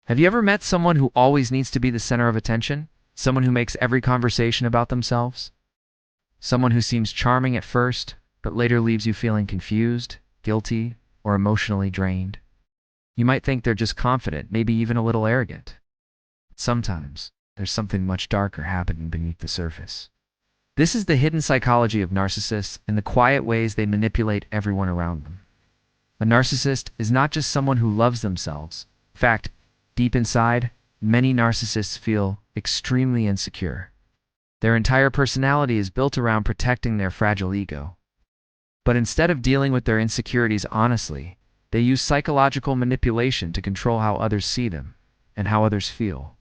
Have you ever met someone who always needs to be the center of attention? Someone who makes every conversation about themselves? Someone who seems charming at first, but later leaves you feeling confused, guilty, or emotionally drained? You might think they're just confident, maybe even a little arrogant. Sometimes, there's something much darker happening beneath the surface. This is the hidden psychology of narcissists and the quiet ways they manipulate everyone around them. A narcissist is not just someone who loves themselves. In fact, deep inside, many narcissists feel extremely insecure. Their entire personality is built around protecting their fragile ego. But instead of dealing with their insecurities honestly, they use psychological manipulation to control how others see them and how others feel.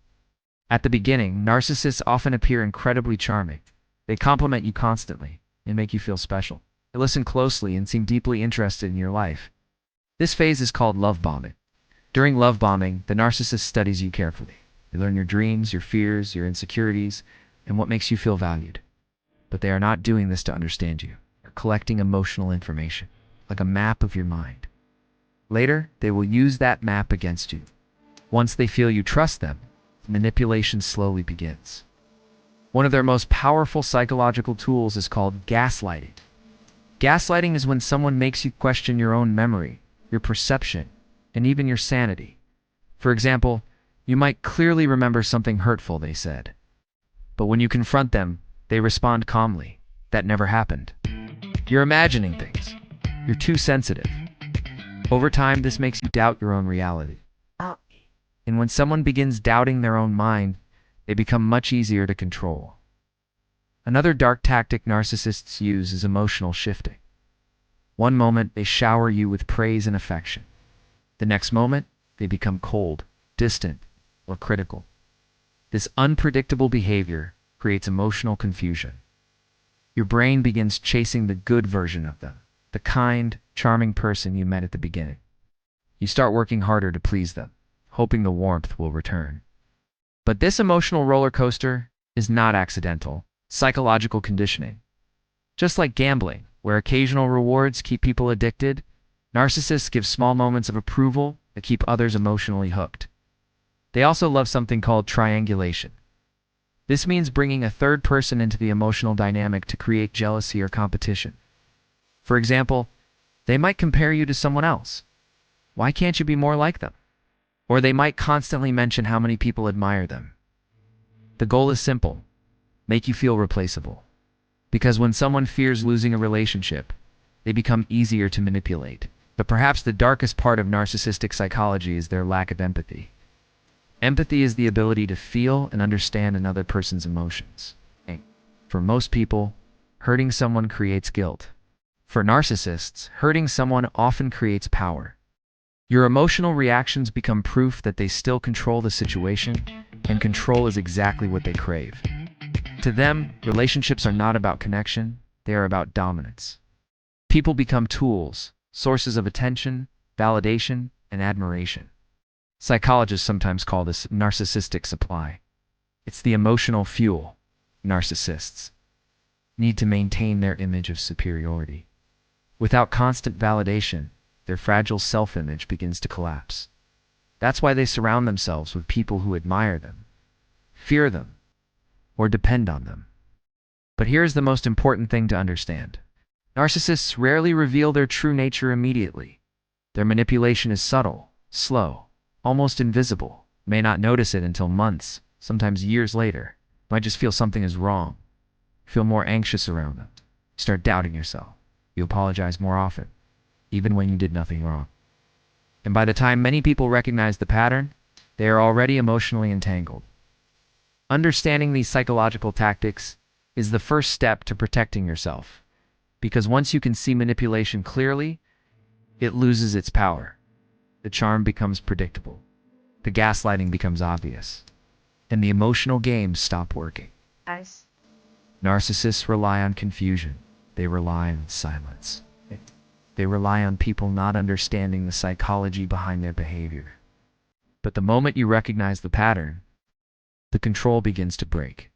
At the beginning, narcissists often appear incredibly charming. They compliment you constantly and make you feel special. They listen closely and seem deeply interested in your life. This phase is called love bombing. During love bombing, the narcissist studies you carefully. They learn your dreams, your fears, your insecurities, and what makes you feel valued. But they are not doing this to understand you. They're collecting emotional information, like a map of your mind. Later, they will use that map against you. Once they feel you trust them, manipulation slowly begins. One of their most powerful psychological tools is called gaslighting. Gaslighting is when someone makes you question your own memory, your perception, and even your sanity. For example, you might clearly remember something hurtful they said. But when you confront them, they respond calmly. That never happened. You're imagining things. You're too sensitive. Over time, this makes you doubt your own reality. And when someone begins doubting their own mind, they become much easier to control. Another dark tactic narcissists use is emotional shifting. One moment, they shower you with praise and affection. The next moment, they become cold, distant, or critical. This unpredictable behavior creates emotional confusion. Your brain begins chasing the good version of them, the kind, charming person you met at the beginning. You start working harder to please them, hoping the warmth will return. But this emotional roller coaster is not accidental. Psychological conditioning. Just like gambling, where occasional rewards keep people addicted, narcissists give small moments of approval that keep others emotionally hooked. They also love something called triangulation. This means bringing a third person into the emotional dynamic to create jealousy or competition. For example, they might compare you to someone else. Why can't you be more like them? Or they might constantly mention how many people admire them. The goal is simple: make you feel replaceable. Because when someone fears losing a relationship, they become easier to manipulate. But perhaps the darkest part of narcissistic psychology is their lack of empathy. Empathy is the ability to feel and understand another person's emotions. For most people, hurting someone creates guilt. For narcissists, hurting someone often creates power. Your emotional reactions become proof that they still control the situation, and control is exactly what they crave. To them, relationships are not about connection, they are about dominance. People become tools, sources of attention, validation, and admiration. Psychologists sometimes call this narcissistic supply. It's the emotional fuel narcissists need to maintain their image of superiority. Without constant validation, their fragile self-image begins to collapse. That's why they surround themselves with people who admire them, fear them, or depend on them. But here's the most important thing to understand. Narcissists rarely reveal their true nature immediately. Their manipulation is subtle, slow, almost invisible. You may not notice it until months, sometimes years later. You might just feel something is wrong. You feel more anxious around them. You start doubting yourself. You apologize more often, even when you did nothing wrong. And by the time many people recognize the pattern, they are already emotionally entangled. Understanding these psychological tactics is the first step to protecting yourself. Because once you can see manipulation clearly, it loses its power. The charm becomes predictable. The gaslighting becomes obvious. And the emotional games stop working. Nice. Narcissists rely on confusion. They rely on silence. They rely on people not understanding the psychology behind their behavior. But the moment you recognize the pattern, the control begins to break.